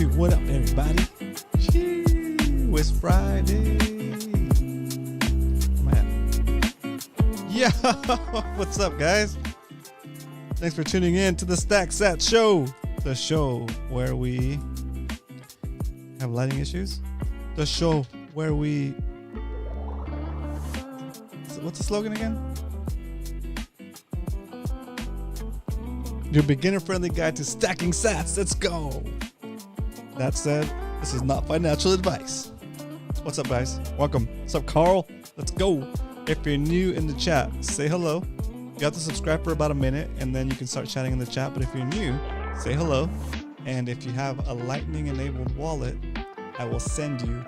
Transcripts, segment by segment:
2. What up, everybody? Gee, it's Friday. Man. Yeah, what's up, guys? Thanks for tuning in to the SATS show. The show where we have lighting issues. The show where we... What's the slogan again? Your beginner-friendly guide to stacking sats. Let's go. That said, this is not financial advice. What's up, guys? Welcome. What's up, Carl? Let's go. If you're new in the chat, say hello. You have to subscribe for about a minute, and then you can start chatting in the chat. But if you're new, say hello. And if you have a Lightning-enabled wallet, I will send you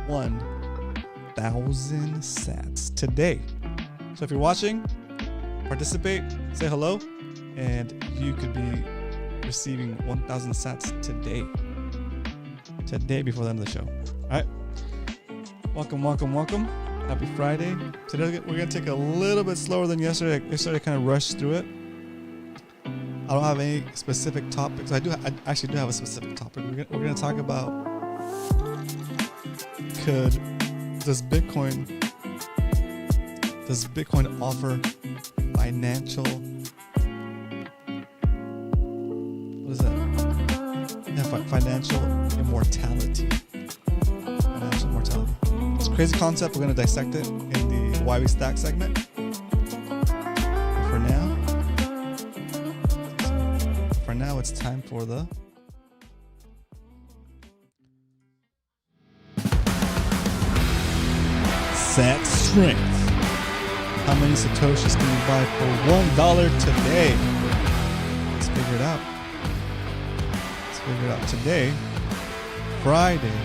1,000 sats today. So if you're watching, participate, say hello. And you could be receiving 1,000 sats today. Today before the end of the show. All right. Welcome, welcome, welcome. Happy Friday. Today we're going to take a little bit slower than yesterday. Yesterday I kind of rushed through it. I don't have any specific topics. I actually do have a specific topic. We're going to talk about does Bitcoin offer financial... What is that? Yeah, financial immortality. Financial immortality. It's a crazy concept. We're going to dissect it in the Why We Stack segment. But for now, it's time for the SATS strength. How many Satoshis can you buy for $1 today? Let's figure it out. Figure it out today, Friday,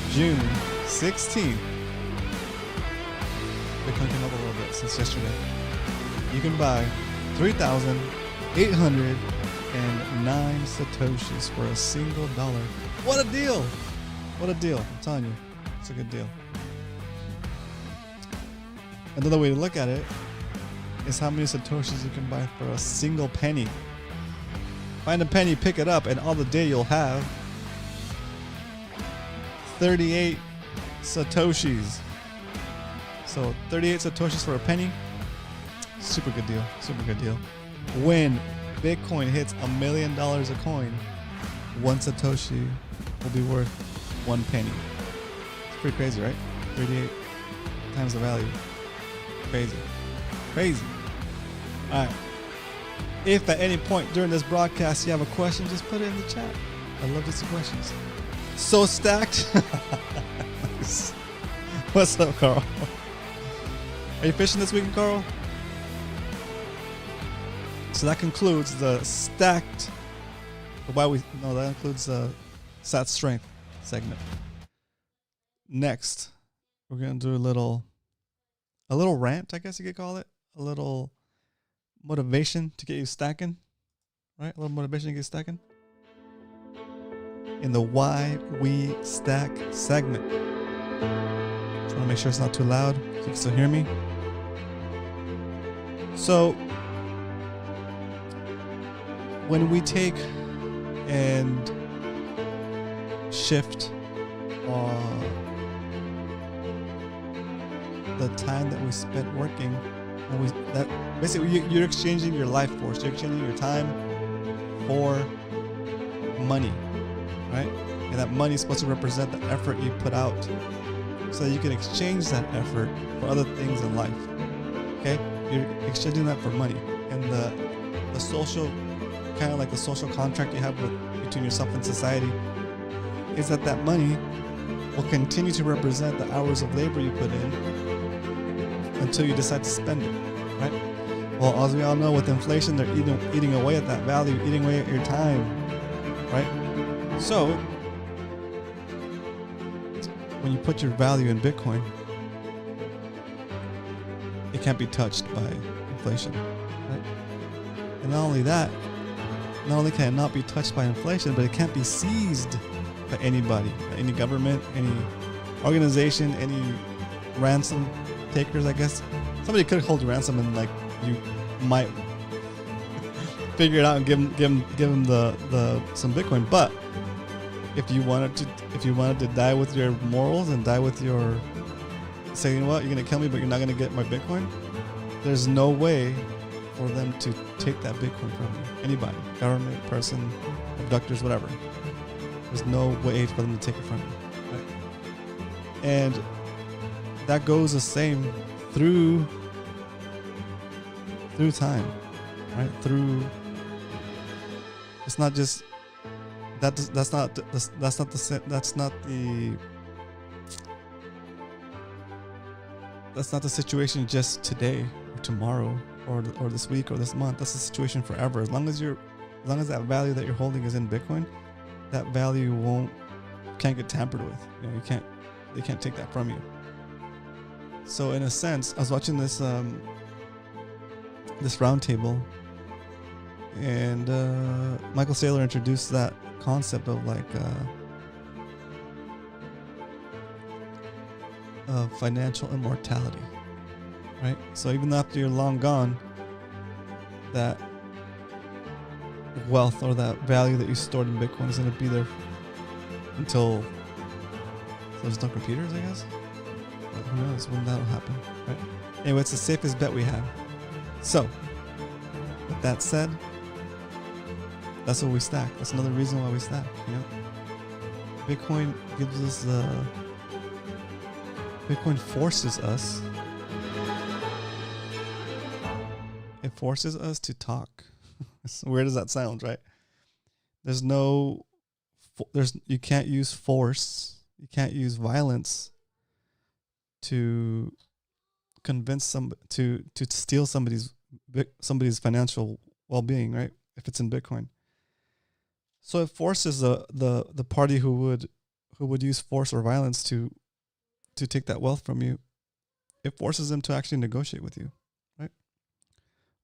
June 16th. Bitcoin came up a little bit since yesterday. You can buy 3,809 Satoshis for a single dollar. What a deal! What a deal! I'm telling you, it's a good deal. Another way to look at it is how many Satoshis you can buy for a single penny. Find a penny, pick it up, and all the day you'll have 38 Satoshis. So 38 Satoshis for a penny. Super good deal. Super good deal. When Bitcoin hits $1 million a coin, one Satoshi will be worth 1 penny. It's pretty crazy, right? 38 times the value. Crazy. Crazy. All right. If at any point during this broadcast you have a question, just put it in the chat. I love to see questions. So stacked. What's up, Carl? Are you fishing this weekend, Carl? So that concludes the stacked. That includes the SATS strength segment. Next, we're gonna do a little rant, I guess you could call it. A little motivation to get you stacking, right? A little motivation to get stacking in the Why We Stack segment. Just want to make sure it's not too loud so you can still hear me. So when we take and shift the time that we spent working, basically you're exchanging your life force, you're exchanging your time for money, right? And that money is supposed to represent the effort you put out, so that you can exchange that effort for other things in life. Okay, you're exchanging that for money, and the social, kind of like the social contract you have between yourself and society, is that money will continue to represent the hours of labor you put in until you decide to spend it, right? Well, as we all know, with inflation, they're eating away at that value, eating away at your time, right? So when you put your value in Bitcoin, it can't be touched by inflation, right? And not only that, not only can it not be touched by inflation, but it can't be seized by anybody, any government, any organization, any ransom takers, I guess. Somebody could hold ransom and like you might figure it out and give them some Bitcoin, but if you wanted to die with your morals and die with your, say, you know what, you're gonna kill me, but you're not gonna get my Bitcoin. There's no way for them to take that Bitcoin from you. Anybody, government, person, abductors, whatever. There's no way for them to take it from you. Right? And that goes the same through time, right? It's not just that's not the situation just today or tomorrow or this week or this month. That's the situation forever. As long as that value that you're holding is in Bitcoin, that value can't get tampered with. You know, they can't take that from you. So in a sense, I was watching this roundtable, and Michael Saylor introduced that concept of like financial immortality, right? So even after you're long gone, that wealth or that value that you stored in Bitcoin is going to be there until there's no computers, I guess. But who knows when that'll happen, right? Anyway, it's the safest bet we have. So, with that said, that's what we stack. That's another reason why we stack, you know? Bitcoin gives us Bitcoin forces us. It forces us to talk. So where does that sound, right? You can't use force. You can't use violence to convince to steal somebody's financial well-being, right? If it's in Bitcoin. So it forces the party who would use force or violence to take that wealth from you. It forces them to actually negotiate with you, right?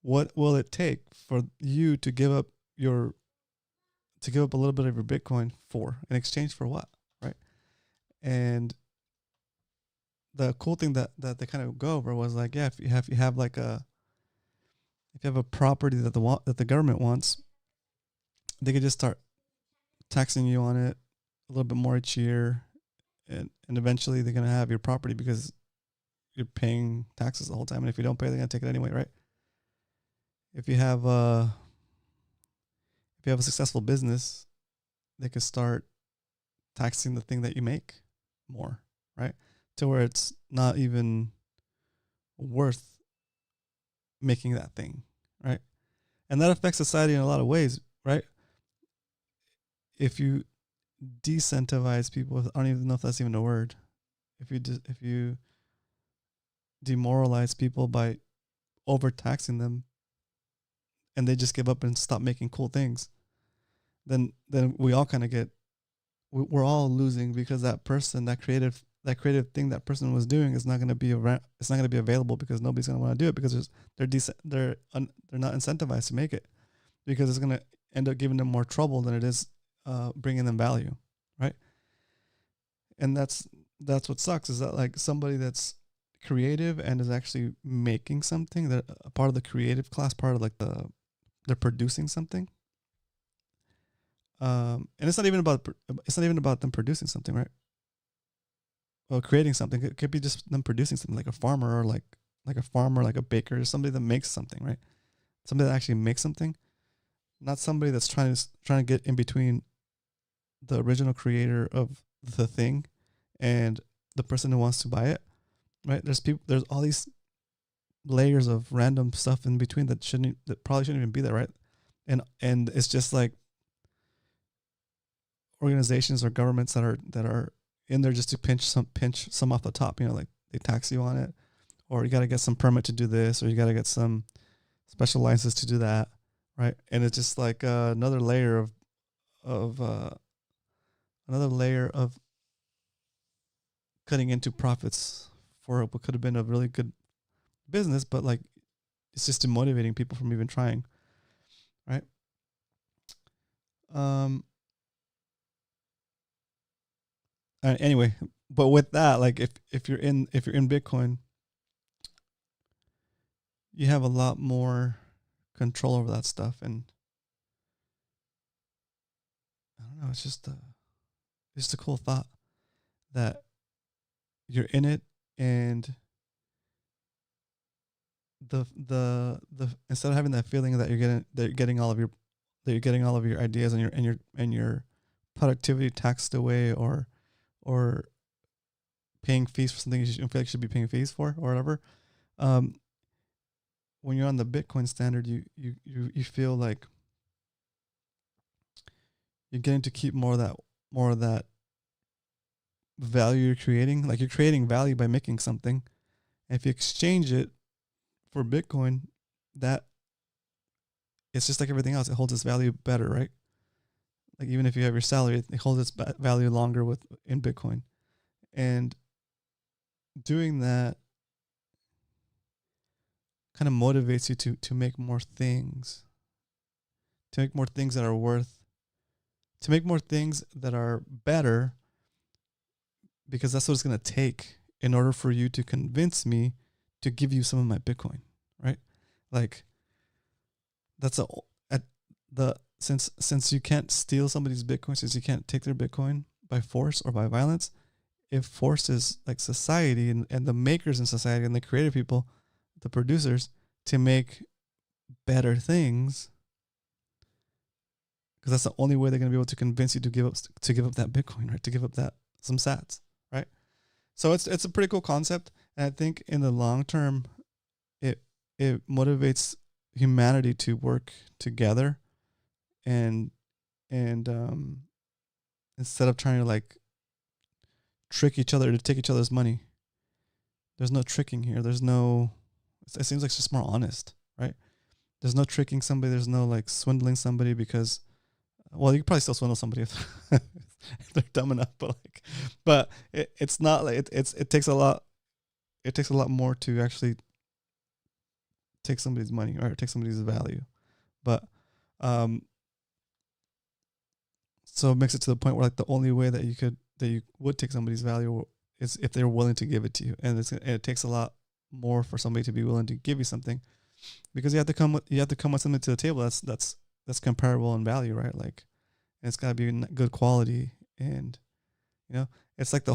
What will it take for you to give up a little bit of your Bitcoin in exchange for what, right? And the cool thing that they kind of go over was like, yeah, if you have a property that the government wants, they could just start taxing you on it a little bit more each year, and eventually they're gonna have your property because you're paying taxes the whole time, and if you don't pay, they're gonna take it anyway, right? If you have a successful business, they could start taxing the thing that you make more, right? To where it's not even worth making that thing, right? And that affects society in a lot of ways, right? If you decentivize people, I don't even know if that's even a word. If you demoralize people by overtaxing them, and they just give up and stop making cool things, then we all kind of we're all losing, because that creative thing that person was doing is not going to be available, because nobody's going to want to do it, because they're not incentivized to make it, because it's going to end up giving them more trouble than it is bringing them value, right? And that's what sucks, is that like somebody that's creative and is actually making something, that a part of the creative class, part of like they're producing something. And it's not even about them producing something, right? Well, creating something. It could be just them producing something, like a farmer, or like a baker, or somebody that makes something, right? Somebody that actually makes something, not somebody that's trying to get in between the original creator of the thing and the person who wants to buy it, right? There's all these layers of random stuff in between that probably shouldn't even be there, right? And it's just like organizations or governments that are in there just to pinch some off the top, you know, like they tax you on it, or you got to get some permit to do this, or you got to get some special license to do that, right? And it's just like another layer of cutting into profits for what could have been a really good business, but like it's just demotivating people from even trying, right? Anyway, but with that, like if you're in Bitcoin, you have a lot more control over that stuff, and I don't know, it's just it's just a cool thought that you're in it, and the instead of having that feeling that you're getting all of your ideas and your productivity taxed away, or paying fees for something you feel like you should be paying fees for or whatever. Um, when you're on the Bitcoin standard, you feel like you're getting to keep more of that value you're creating. Like, you're creating value by making something. And if you exchange it for Bitcoin, that it's just like everything else. It holds its value better, right? Like, even if you have your salary, it holds its value longer in Bitcoin. And doing that kind of motivates you to make more things, to make more things that are to make more things that are better, because that's what it's going to take in order for you to convince me to give you some of my Bitcoin, right? Like, that's since you can't steal somebody's Bitcoin, since you can't take their Bitcoin by force or by violence, it forces like society and the makers in society and the creative people, the producers, to make better things, because that's the only way they're going to be able to convince you to give up that Bitcoin, right? To give up that some SATS, right? So it's a pretty cool concept, and I think in the long term, it motivates humanity to work together, and instead of trying to like trick each other to take each other's money. There's no tricking here. It seems like it's just more honest, right? There's no tricking somebody. There's no like swindling somebody, because, well, you could probably still swindle somebody if they're dumb enough, but it's not like it takes a lot more to actually take somebody's money or take somebody's value. But so it makes it to the point where like the only way that you would take somebody's value is if they're willing to give it to you, and it takes a lot more for somebody to be willing to give you something, because you have to come with something to the table that's comparable in value, right? Like, and it's got to be good quality, and it's like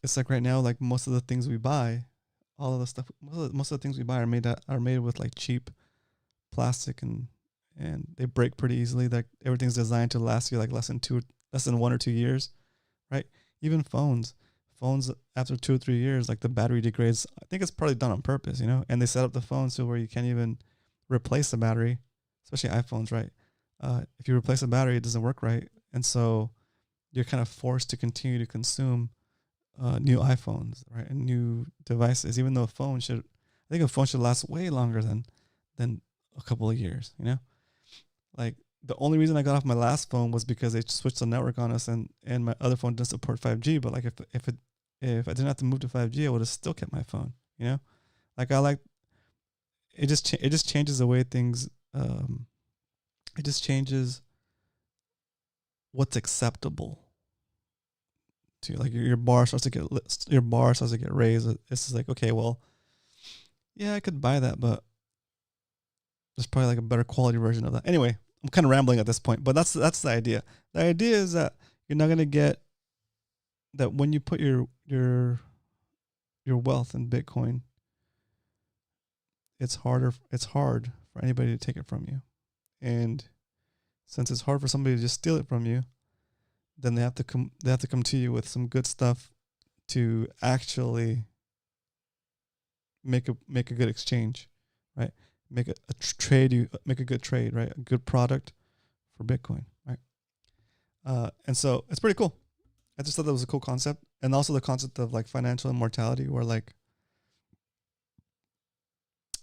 it's like right now, like most of the things we buy, all of the stuff, most of the things we buy are made with like cheap plastic, and they break pretty easily. Like, everything's designed to last you like less than 1 or 2 years, right? Even phones after 2 or 3 years, like the battery degrades. I think it's probably done on purpose, and they set up the phone so where you can't even replace the battery, especially iPhones, right? If you replace the battery, it doesn't work right, and so you're kind of forced to continue to consume new iPhones, right, and new devices. Even though I think a phone should last way longer than a couple of years. Like, the only reason I got off my last phone was because they switched the network on us, and my other phone doesn't support 5G. But like, if I didn't have to move to 5G, I would have still kept my phone. Like, I like it. Just changes the way things. It just changes what's acceptable to you. Like, your bar starts to get raised. It's just like, okay, well, yeah, I could buy that, but there's probably like a better quality version of that. Anyway, I'm kind of rambling at this point, but that's the idea. The idea is that you're not going to get that when you put your wealth in Bitcoin. It's hard for anybody to take it from you. And since it's hard for somebody to just steal it from you, then they have to come to you with some good stuff to actually make a good exchange, right? Make a trade. Make a good trade, right? A good product for Bitcoin, right? And so it's pretty cool. I just thought that was a cool concept, and also the concept of like financial immortality, where like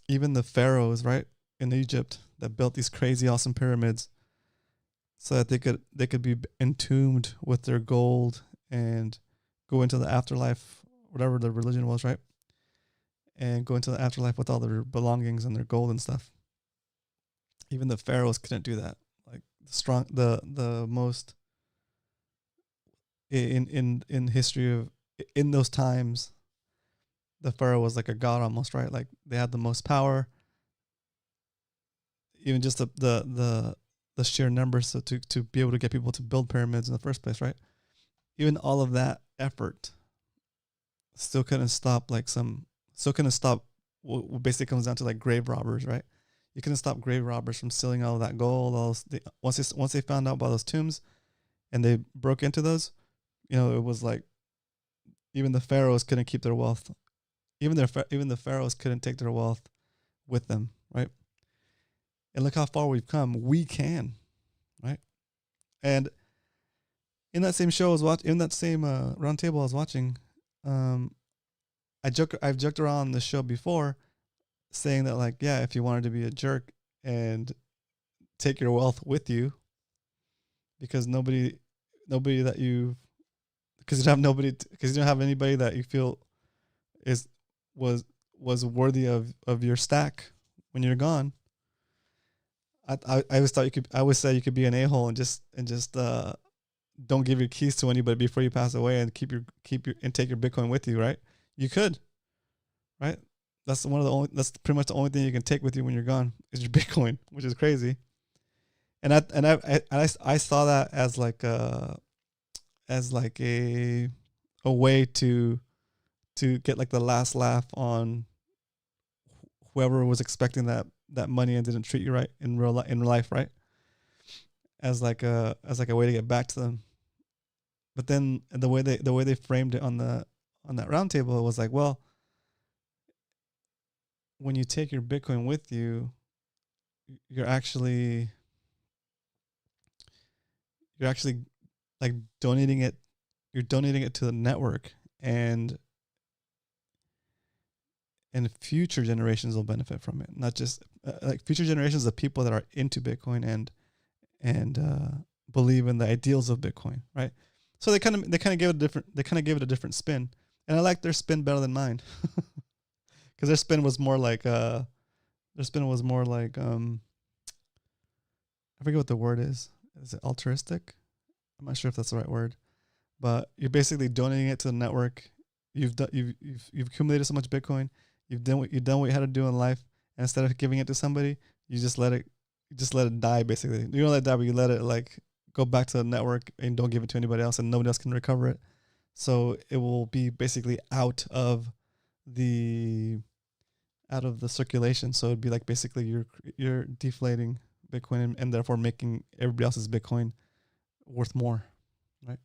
even the pharaohs, right, in Egypt, that built these crazy awesome pyramids, so that they could be entombed with their gold and go into the afterlife, whatever the religion was, right? And go into the afterlife with all their belongings and their gold and stuff. Even the pharaohs couldn't do that. Like, the most in history of in those times, the pharaoh was like a god almost, right? Like, they had the most power. Even just the the sheer numbers, so to be able to get people to build pyramids in the first place, right? Even all of that effort still couldn't stop what basically comes down to like grave robbers, right? You couldn't stop grave robbers from stealing all of that gold. Once they found out about those tombs and they broke into those, it was like even the pharaohs couldn't keep their wealth. Even the pharaohs couldn't take their wealth with them, right? And look how far we've come. We can, right? And in that same show in that same round table I was watching, I've joked around on the show before, saying that like, yeah, if you wanted to be a jerk and take your wealth with you, because you don't have anybody that you feel was worthy of your stack when you're gone. I always say you could be an a-hole and just don't give your keys to anybody before you pass away and take your Bitcoin with you, right? You could, right? That's pretty much the only thing you can take with you when you're gone is your Bitcoin, which is crazy. And I saw that as like a way to get like the last laugh on whoever was expecting that money and didn't treat you right in real life, right? As like a way to get back to them. But then the way they framed it on that round table, it was like, well, when you take your Bitcoin with you, you're actually like donating it. You're donating it to the network, and future generations will benefit from it. Not just like future generations of people that are into Bitcoin and believe in the ideals of Bitcoin, right? So they kind of gave it a different spin, and I like their spin better than mine, because their spin was more like I forget what the word is. Is it altruistic? I'm not sure if that's the right word, but you're basically donating it to the network. You've accumulated so much Bitcoin. You've done what you had to do in life, and instead of giving it to somebody, you just let it die. Basically, you don't let it die, but you let it like go back to the network and don't give it to anybody else, and nobody else can recover it. So it will be basically out of the circulation. So it'd be like basically you're deflating Bitcoin and therefore making everybody else's Bitcoin worth more, right?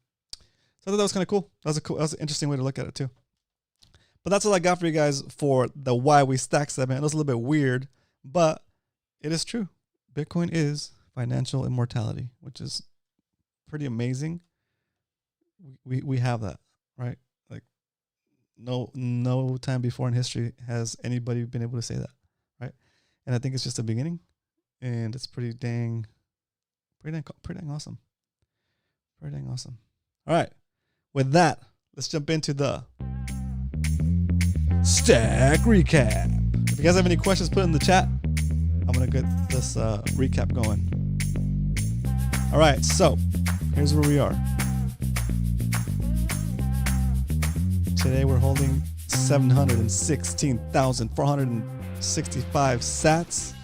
So I thought that was kind of cool. That was an interesting way to look at it too. But that's all I got for you guys for the Why We Stack segment. It was a little bit weird, but it is true. Bitcoin is financial immortality, which is pretty amazing. We have that, right? Like no time before in history has anybody been able to say that, right? And I think it's just the beginning, and it's pretty dang awesome. Pretty dang awesome. All right. With that, let's jump into the Stack Recap. If you guys have any questions, put it in the chat. I'm going to get this recap going. All right, so here's where we are. Today we're holding 716,465 SATS,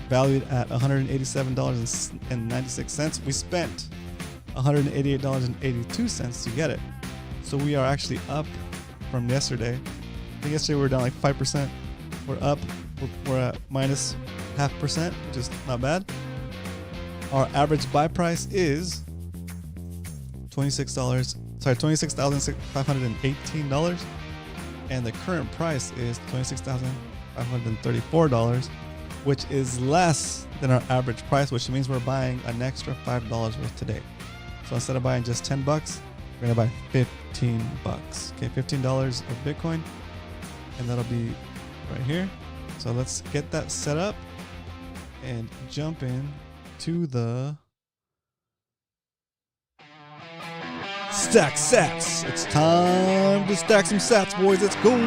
valued at $187.96. We spent $188.82 to get it. So we are actually up from yesterday. I think yesterday we were down like 5%. We're up. We're at minus 0.5%, which is not bad. Our average buy price is $26,518, and the current price is $26,534, which is less than our average price, which means we're buying an extra $5 worth today. So instead of buying just $10, we're gonna buy $15. Okay, $15 of Bitcoin, and that'll be right here. So let's get that set up and jump in to the Stack Sats. It's time to stack some sats, boys. Let's go. Okay,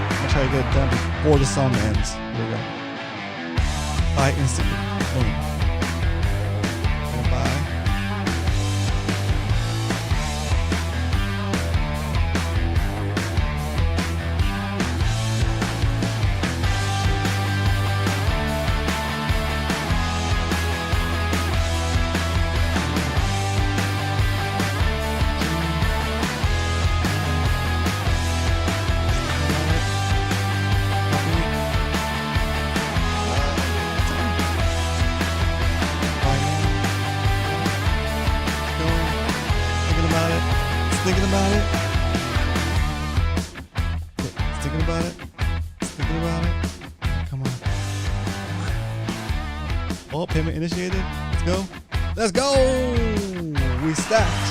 I'm gonna try to get it done before the song ends. Here we go. Buy instantly. Boom. Gonna buy. thinking about it. It's thinking about it. It's thinking about it. Come on. Oh, payment initiated. Let's go. Let's go. We stacked.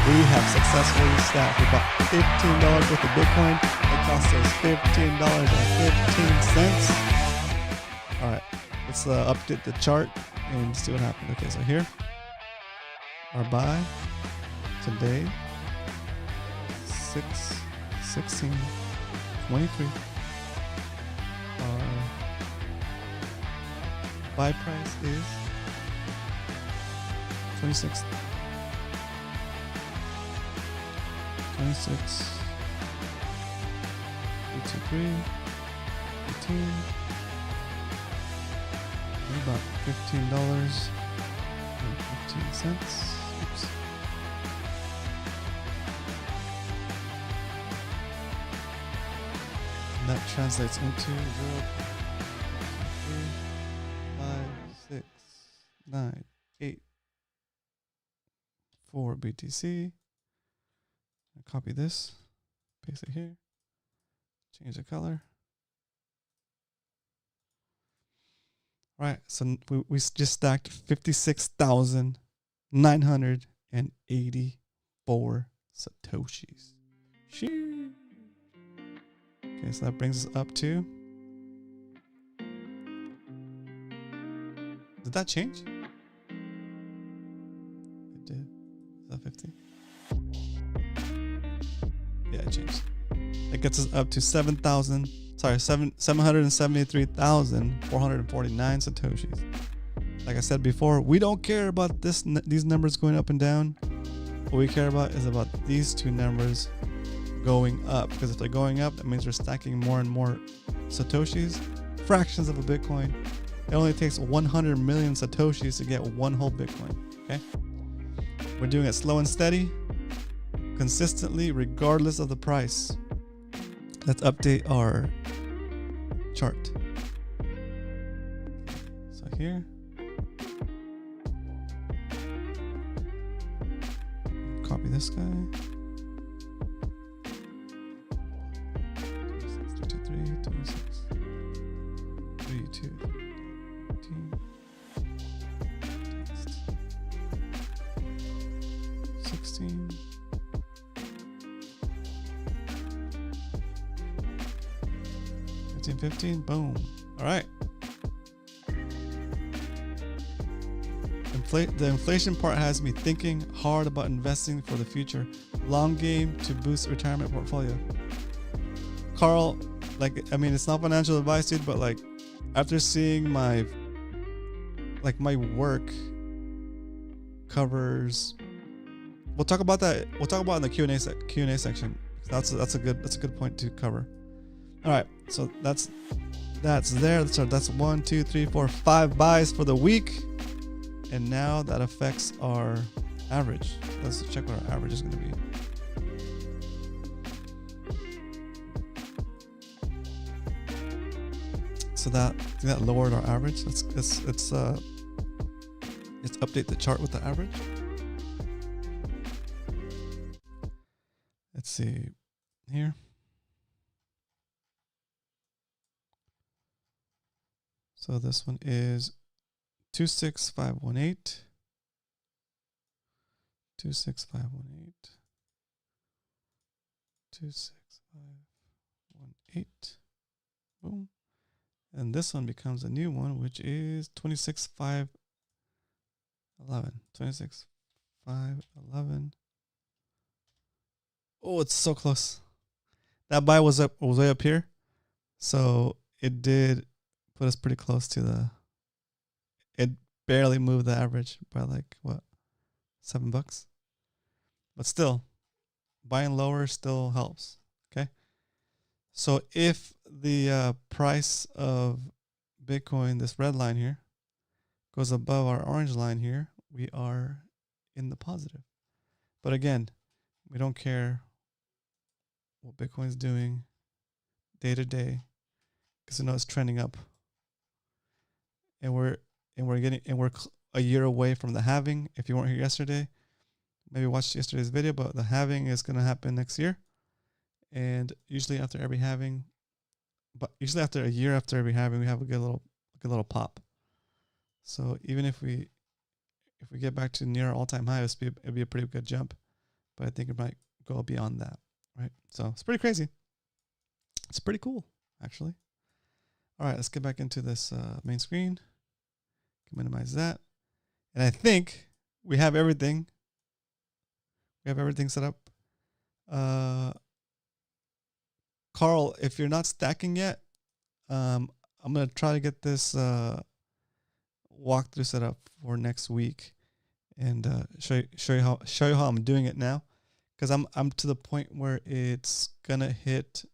We have successfully stacked. We bought $15 worth of Bitcoin. It cost us $15.15. All right. Let's update the chart and see what happened. Okay, so here, our buy today, 6/16/23. Our buy price is 26. 323, 18. About $15.15. Oops. And that translates into 0.56984 BTC. I'll copy this, paste it here, change the color. Right, so we just stacked 56,984 Satoshis. Shoo. Okay, so that brings us up to. Did that change? It did. Is that 50? Yeah, it changed. It gets us up to 773,449 Satoshis. Like I said before, we don't care about these numbers going up and down. What we care about is about these two numbers going up, because if they're going up, that means we're stacking more and more Satoshis, fractions of a Bitcoin. It only takes 100 million Satoshis to get one whole Bitcoin. Okay, we're doing it slow and steady, consistently, regardless of the price. Let's update our chart. So here, copy this guy. 26, 32, 18. 16. 15, boom. All right. The inflation part has me thinking hard about investing for the future. Long game to boost retirement portfolio. Carl, it's not financial advice, dude, but after seeing my work covers, we'll talk about that. We'll talk about it in the Q&A section. That's a good point to cover. All right, so that's there. That's 1, 2, 3, 4, 5 buys for the week, and now that affects our average. Let's check what our average is going to be. So that lowered our average. Let's update the chart with the average. Let's see here. So this one is 26518. 26518. 26518. Boom. And this one becomes a new one, which is 26511. 26511. Oh, it's so close. That buy was way up here. So it did put us pretty close to it barely moved the average by $7. But still, buying lower still helps. Okay. So if the price of Bitcoin, this red line here, goes above our orange line here, we are in the positive. But again, we don't care what Bitcoin's doing day to day, because we know it's trending up. And we're a year away from the halving. If you weren't here yesterday, maybe watched yesterday's video, but the halving is going to happen next year. And usually after every halving, but usually after a year after every halving, we have a good little pop. So even if we get back to near all-time high, it'd be a pretty good jump. But I think it might go beyond that, right? So it's pretty crazy. It's pretty cool, actually. All right, let's get back into this main screen. Can minimize that. And I think we have everything. We have everything set up. Carl, if you're not stacking yet, I'm going to try to get this walkthrough set up for next week and show you how I'm doing it now, because I'm to the point where it's going to hit,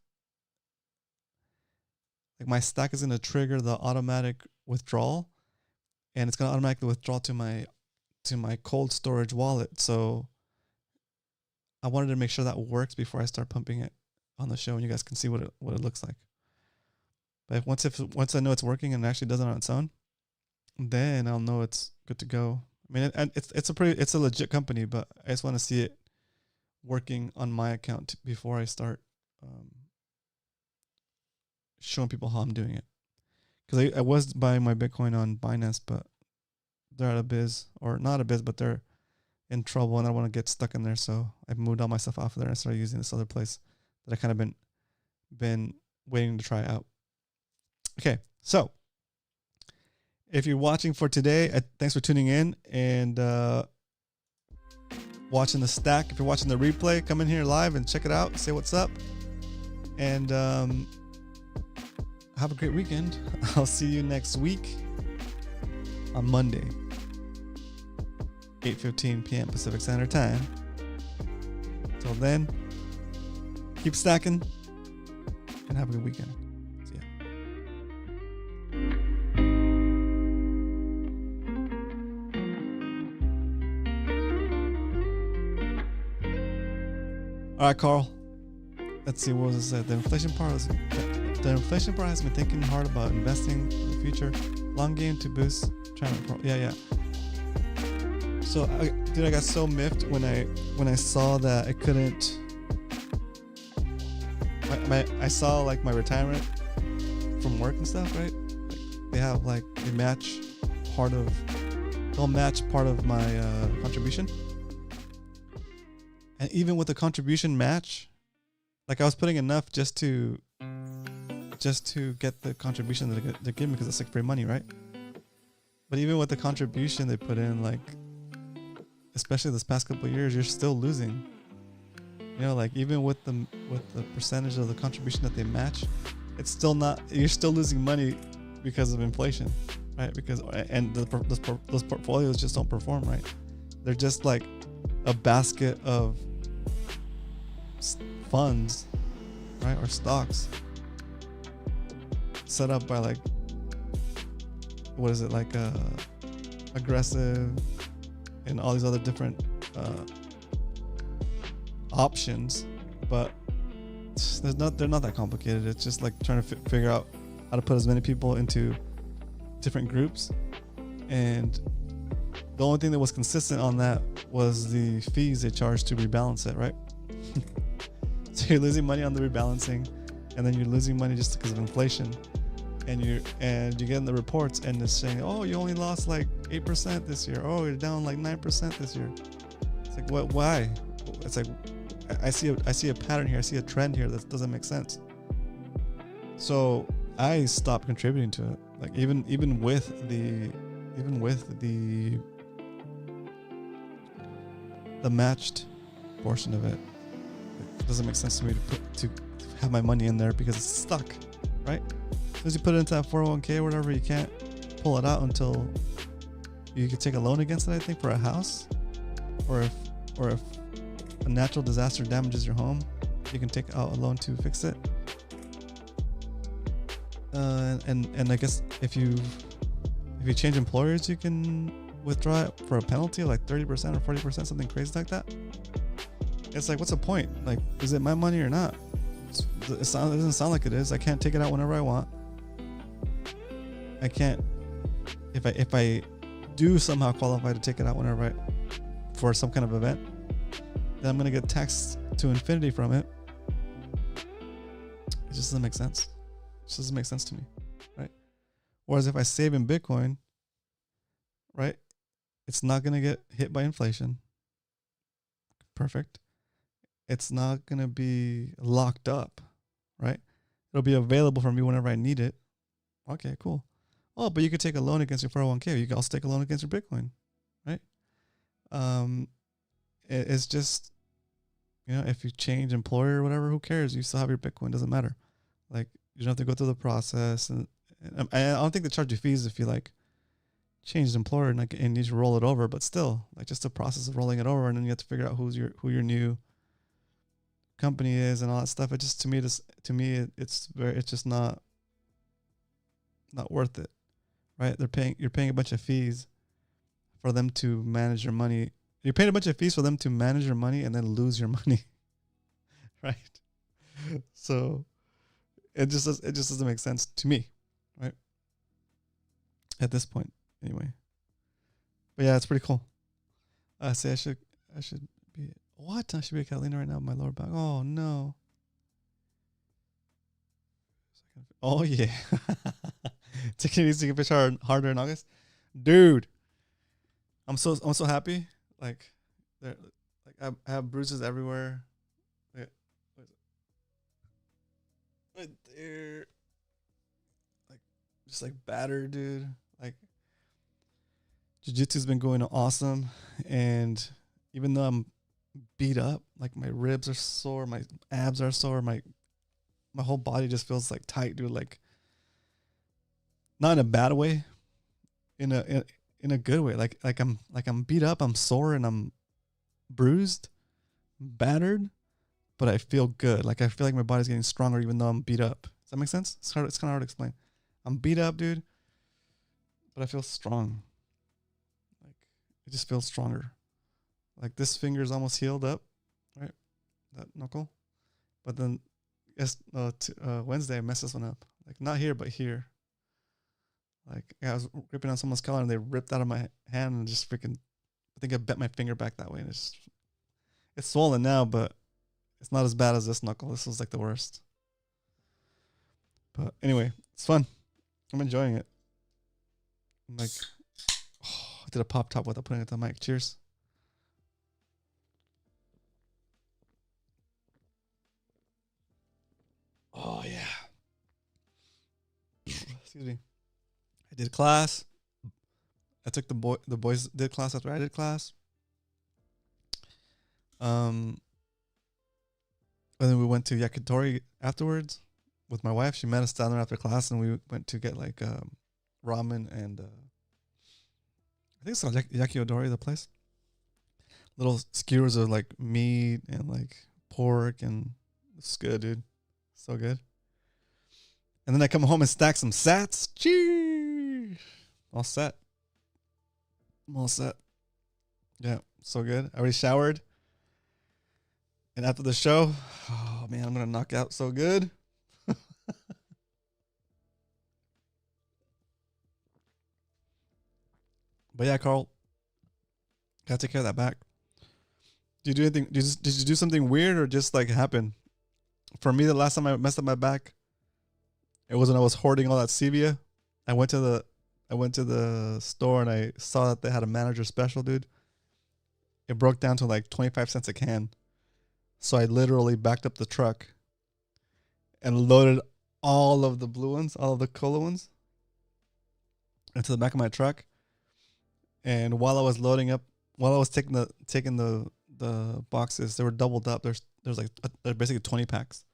like my stack is going to trigger the automatic withdrawal, and it's going to automatically withdraw to my cold storage wallet. So I wanted to make sure that works before I start pumping it on the show, and you guys can see what it looks like. But once I know it's working and it actually does it on its own, then I'll know it's good to go. I mean, it's a legit company, but I just want to see it working on my account before I start showing people how I'm doing it. Because I was buying my Bitcoin on Binance, but they're out of biz, or not a biz, but they're in trouble, and I don't want to get stuck in there. So I moved all my stuff off of there and started using this other place that I kind of been waiting to try out. Okay, so if you're watching for today, thanks for tuning in and watching the stack. If you're watching the replay, come in here live and check it out. Say what's up, and have a great weekend. I'll see you next week on Monday, 8:15 p.m. Pacific Standard Time. Till then, keep stacking and have a good weekend. See ya. All right, Carl. Let's see, what was it said? The inflation part has me thinking hard about investing in the future. Long game to boost. Yeah. So, I got so miffed when I saw that I couldn't. I saw like my retirement from work and stuff, right? Like they have like they'll match part of my contribution. And even with the contribution match, like I was putting enough just to get the contribution that they give me, because it's like free money, right? But even with the contribution they put in, like especially this past couple of years, you're still losing. You know, like even with the percentage of the contribution that they match, it's still not. You're still losing money because of inflation, right? Because those portfolios just don't perform, right? They're just like a basket of funds, right, or stocks set up by like, what is it, like aggressive and all these other different options, but they're not that complicated. It's just like trying to figure out how to put as many people into different groups, and the only thing that was consistent on that was the fees they charged to rebalance it, right? So you're losing money on the rebalancing, and then you're losing money just because of inflation, and you get in the reports and it's saying, oh, you only lost like 8% this year, oh, you're down like 9% this year. It's like, what? Why? It's like I see a pattern here, I see a trend here that doesn't make sense. So I stopped contributing to it. Like even with the matched portion of it, it doesn't make sense to me to have my money in there because it's stuck, right? As you put it into that 401k or whatever, you can't pull it out until you can take a loan against it, I think, for a house, or if a natural disaster damages your home, you can take out a loan to fix it. And I guess if you change employers, you can withdraw it for a penalty of like 30% or 40%, something crazy like that. It's like, what's the point? Like, is it my money or not? It doesn't sound like it is. I can't take it out whenever I want. I can't, if I do somehow qualify to take it out whenever for some kind of event, then I'm gonna get taxed to infinity from it. It just doesn't make sense. It just doesn't make sense to me, right? Whereas if I save in Bitcoin, right, it's not gonna get hit by inflation. Perfect. It's not gonna be locked up, right? It'll be available for me whenever I need it. Okay, cool. Oh, but you could take a loan against your 401k. You can also take a loan against your Bitcoin, right? It's just, if you change employer or whatever, who cares? You still have your Bitcoin. Doesn't matter. Like, you don't have to go through the process. And I don't think they charge you fees if you like change the employer and you need to roll it over. But still, like, just the process of rolling it over, and then you have to figure out who your new company is and all that stuff. It just, to me, it's just not worth it, right? You're paying a bunch of fees for them to manage your money. You're paying a bunch of fees for them to manage your money and then lose your money, right? So it just doesn't make sense to me, right? At this point, anyway. But yeah, it's pretty cool. Say I should be what? I should be a Catalina right now. My lower back. Oh no. Oh yeah. Taking it easy to fish harder in August, dude. I'm so happy. Like, I have bruises everywhere. Wait, right there. Like, just like battered, dude. Like, jiu-jitsu's been going awesome, and even though I'm beat up, like my ribs are sore, my abs are sore, my whole body just feels like tight, dude. Like, not in a bad way, in a good way. Like I'm beat up, I'm sore, and I'm bruised, battered, but I feel good. Like, I feel like my body's getting stronger even though I'm beat up. Does that make sense? It's kind of hard to explain. I'm beat up, dude, but I feel strong. Like, it just feels stronger. Like, this finger is almost healed up, right? That knuckle. But then Wednesday I messed this one up. Like, not here, but here. Like, I was gripping on someone's collar and they ripped out of my hand and just freaking, I think I bent my finger back that way, and it's swollen now, but it's not as bad as this knuckle. This was like the worst. But anyway, it's fun. I'm enjoying it. I'm like, I did a pop top without putting it on the mic. Cheers. Oh yeah. Excuse me. I did class. I took the boys did class after I did class. And then we went to yakitori afterwards with my wife. She met us down there after class, and we went to get like ramen and I think it's called Yakiodori, the place. Little skewers of like meat and like pork, and it's good, dude. So good. And then I come home and stack some SATS. Cheers. All set. I'm all set. Yeah, so good. I already showered. And after the show, oh man, I'm going to knock out so good. But yeah, Carl, gotta take care of that back. Did you do anything? Did you do something weird, or just like happen? For me, the last time I messed up my back, it was when I was hoarding all that stevia. I went to the store and I saw that they had a manager special, dude. It broke down to like 25 cents a can. So I literally backed up the truck and loaded all of the blue ones, all of the cola ones, into the back of my truck. And while I was taking the boxes, they were doubled up. There's like they're basically 20 packs.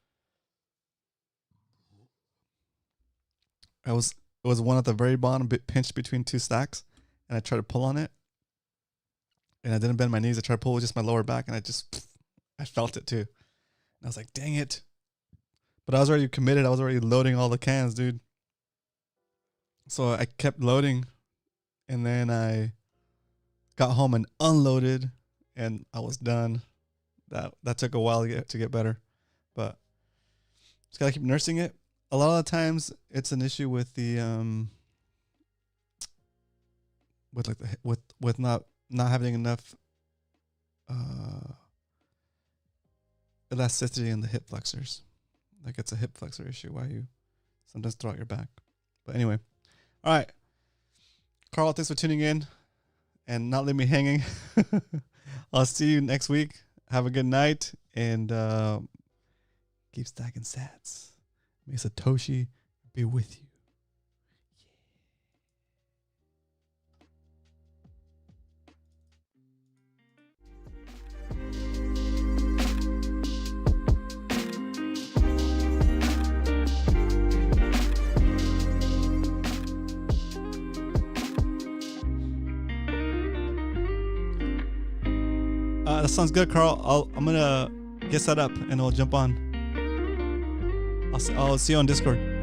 It was one at the very bottom, pinched between two stacks, and I tried to pull on it, and I didn't bend my knees. I tried to pull with just my lower back, and I felt it too. And I was like, dang it. But I was already committed. I was already loading all the cans, dude. So I kept loading, and then I got home and unloaded, and I was done. That took a while to get better, but just gotta keep nursing it. A lot of the times it's an issue with the with not having enough elasticity in the hip flexors. Like it's a hip flexor issue why you sometimes throw out your back. But anyway. All right. Carl, thanks for tuning in and not leaving me hanging. I'll see you next week. Have a good night and keep stacking sats. May Satoshi be with you. That sounds good, Carl. I'm gonna get set up and I'll jump on. I'll see you on Discord.